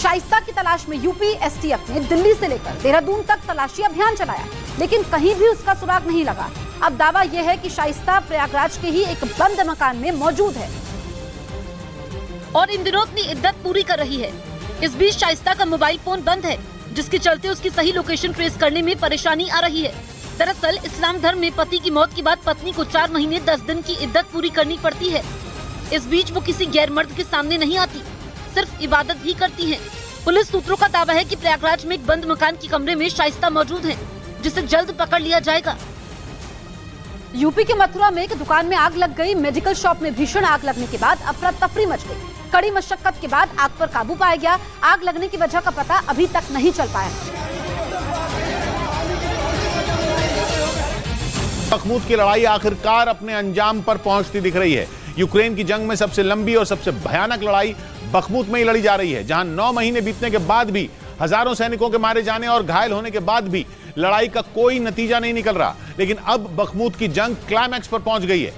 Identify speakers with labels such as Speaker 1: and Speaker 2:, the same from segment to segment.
Speaker 1: शाइस्ता की तलाश में यूपी एसटीएफ ने दिल्ली से लेकर देहरादून तक तलाशी अभियान चलाया, लेकिन कहीं भी उसका सुराग नहीं लगा। अब दावा यह है कि शाइस्ता प्रयागराज के ही एक बंद मकान में मौजूद है
Speaker 2: और इन दिनों अपनी इद्दत पूरी कर रही है। इस बीच शाइस्ता का मोबाइल फोन बंद है, जिसके चलते उसकी सही लोकेशन ट्रेस करने में परेशानी आ रही है। दरअसल इस्लाम धर्म में पति की मौत के बाद पत्नी को 4 महीने 10 दिन की इद्दत पूरी करनी पड़ती है। इस बीच वो किसी गैर मर्द के सामने नहीं आती, सिर्फ इबादत ही करती हैं। पुलिस सूत्रों का दावा है कि प्रयागराज में एक बंद मकान के कमरे में शाइस्ता मौजूद है, जिसे जल्द पकड़ लिया जाएगा।
Speaker 1: यूपी के मथुरा में एक दुकान में आग लग गई। मेडिकल शॉप में भीषण आग लगने के बाद अफरा तफरी मच गई। कड़ी मशक्कत के बाद आग पर काबू पाया गया। आग लगने की वजह का पता अभी तक नहीं चल पाया।
Speaker 3: बखमूत की लड़ाई आखिरकार अपने अंजाम पर पहुंचती दिख रही है। यूक्रेन की जंग में सबसे लंबी और सबसे भयानक लड़ाई बखमूत में ही लड़ी जा रही है, जहां 9 महीने बीतने के बाद भी, हजारों सैनिकों के मारे जाने और घायल होने के बाद भी लड़ाई का कोई नतीजा नहीं निकल रहा। लेकिन अब बखमूत की जंग क्लाइमैक्स पर पहुंच गई है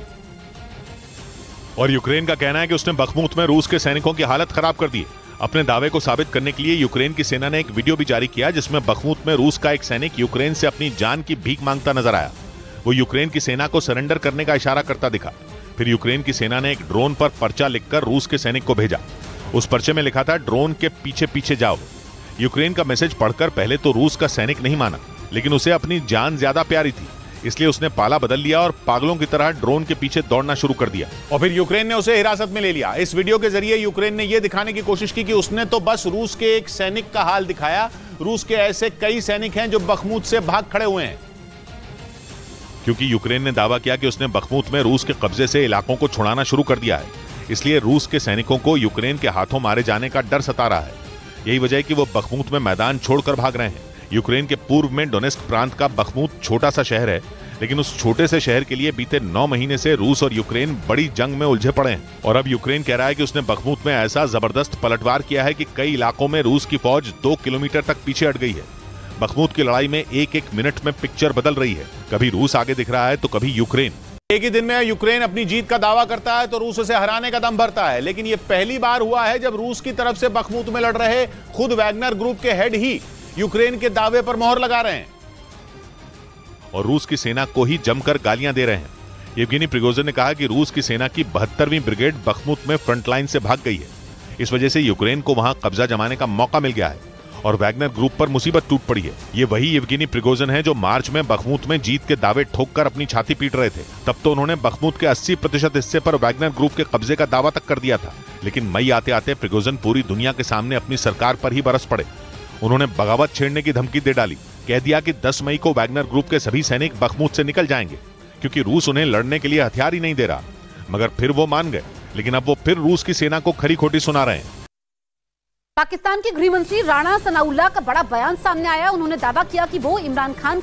Speaker 4: और यूक्रेन का कहना है कि उसने बखमूत में रूस के सैनिकों की हालत खराब कर दी। अपने दावे को साबित करने के लिए यूक्रेन की सेना ने एक वीडियो भी जारी किया, जिसमें बखमूत में रूस का एक सैनिक यूक्रेन से अपनी जान की भीख मांगता नजर आया। वो यूक्रेन की सेना को सरेंडर करने का इशारा करता दिखा। फिर यूक्रेन की सेना ने एक ड्रोन पर पर्चा लिखकर रूस के सैनिक को भेजा। उस पर्चे में लिखा था, ड्रोन के पीछे पीछे जाओ। यूक्रेन का मैसेज पढ़कर पहले तो रूस का सैनिक नहीं माना, लेकिन उसे अपनी जान ज्यादा प्यारी थी, इसलिए उसने पाला बदल लिया और पागलों की तरह ड्रोन के पीछे दौड़ना शुरू कर दिया।
Speaker 3: और फिर यूक्रेन ने उसे हिरासत में ले लिया। इस वीडियो के जरिए यूक्रेन ने यह दिखाने की कोशिश की कि उसने तो बस रूस के एक सैनिक का हाल दिखाया। रूस के ऐसे कई सैनिक हैं जो बखमूत से भाग खड़े हुए हैं।
Speaker 4: क्योंकि यूक्रेन ने दावा किया कि उसने बखमूत में रूस के कब्जे से इलाकों को छुड़ाना शुरू कर दिया है, इसलिए रूस के सैनिकों को यूक्रेन के हाथों मारे जाने का डर सता रहा है। यही वजह है कि वो बखमूत में मैदान छोड़कर भाग रहे हैं। यूक्रेन के पूर्व में डोनेस्क प्रांत का बखमूत छोटा सा शहर है, लेकिन उस छोटे से शहर के लिए बीते 9 महीने से रूस और यूक्रेन बड़ी जंग में उलझे पड़े हैं। और अब यूक्रेन कह रहा है कि उसने बखमूत में ऐसा जबरदस्त पलटवार किया है कि कई इलाकों में रूस की फौज 2 किलोमीटर तक पीछे हट गई है। बखमूत की लड़ाई में एक मिनट में पिक्चर बदल रही है। कभी रूस आगे दिख रहा है तो कभी यूक्रेन।
Speaker 3: एक ही दिन में यूक्रेन अपनी जीत का दावा करता है तो रूस उसे हराने का दम भरता है। लेकिन यह पहली बार हुआ है जब रूस की तरफ से बखमूत में लड़ रहे खुद वैगनर ग्रुप के हेड ही यूक्रेन के दावे पर मोहर लगा रहे हैं
Speaker 4: और रूस की सेना को ही जमकर गालियां दे रहे हैं। येवगेनी प्रिगोजिन ने कहा कि रूस की सेना की 72वीं ब्रिगेड बखमूत में फ्रंटलाइन से भाग गई है। इस वजह से यूक्रेन को वहां कब्जा जमाने का मौका मिल गया है और वैगनर ग्रुप पर मुसीबत टूट पड़ी है। ये वही येवगेनी प्रिगोजिन है जो मार्च में बखमूत में जीत के दावे ठोककर अपनी छाती पीट रहे थे। तब तो उन्होंने बखमूत के 80% हिस्से पर वैगनर ग्रुप के कब्जे का दावा तक कर दिया था। लेकिन मई आते आते प्रिगोजिन पूरी दुनिया के सामने अपनी सरकार पर ही बरस पड़े। उन्होंने बगावत छेड़ने की धमकी दे डाली। कह दिया कि 10 मई को वैगनर ग्रुप के सभी सैनिक बखमूत से निकल जाएंगे, क्योंकि रूस उन्हें लड़ने के लिए हथियार ही नहीं दे रहा। मगर फिर वो मान गए, लेकिन अब वो फिर रूस की सेना को खरी खोटी सुना रहे हैं।
Speaker 1: पाकिस्तान के गृह मंत्री राणा सनाउल्लाह का बड़ा बयान सामने आया। उन्होंने दावा किया कि वो इमरान खान